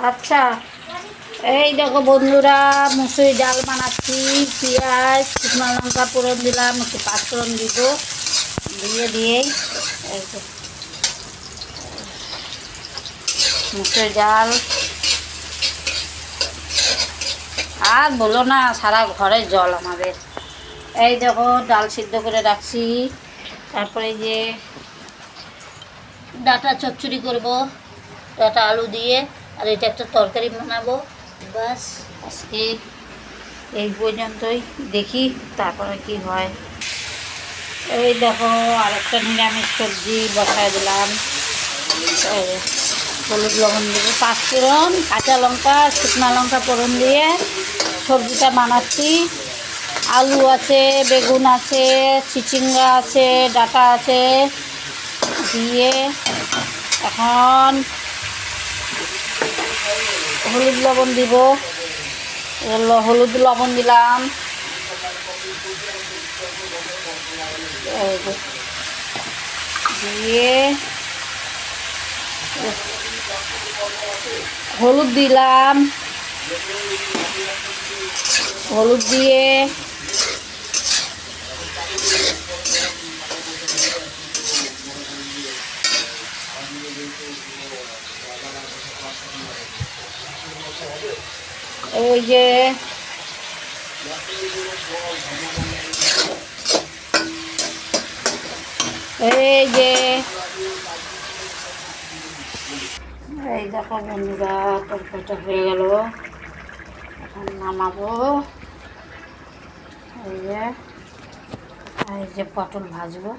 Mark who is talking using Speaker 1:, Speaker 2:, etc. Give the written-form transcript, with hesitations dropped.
Speaker 1: আচ্ছা, এই দেখো বন্ধুরা, মুসুরি ডাল বানাচ্ছি। পেঁয়াজ, শুকনো লঙ্কা ফোড়ন দিলাম, একটু পাঁচফোড়ন দিব, দিয়ে এই যে মুসুরি ডাল। আর বলো না, সারা ঘরে জল আমাদের। এই দেখো ডাল সিদ্ধ করে রাখছি। তারপরে যে ডাটা চচ্চড়ি করব, ডাটা আলু দিয়ে, আর এটা একটা তরকারি বানাবো। বাস, আজকে এই পর্যন্তই, দেখি তারপরে কি হয়। এই দেখো আরেকটা নিরামিষ সবজি বসায় দিলাম। হলুদ লবণ দেবো, পাঁচফোড়ন, কাঁচা লঙ্কা, শুকনো লঙ্কা ফোড়ন দিয়ে সবজিটা বানাচ্ছি। আলু আছে, বেগুন আছে, চিচিঙ্গা আছে, ডাঁটা আছে, দিয়ে এখন হলুদ লবণ দিব। হলুদ লবণ দিলাম, দিয়ে হলুদ দিলাম, হলুদ দিয়ে ওই যে এই দেখো বন্ধুরা, তরকারিটা হয়ে গেল, এখন নামাবো। এই যে পটল ভাজবো।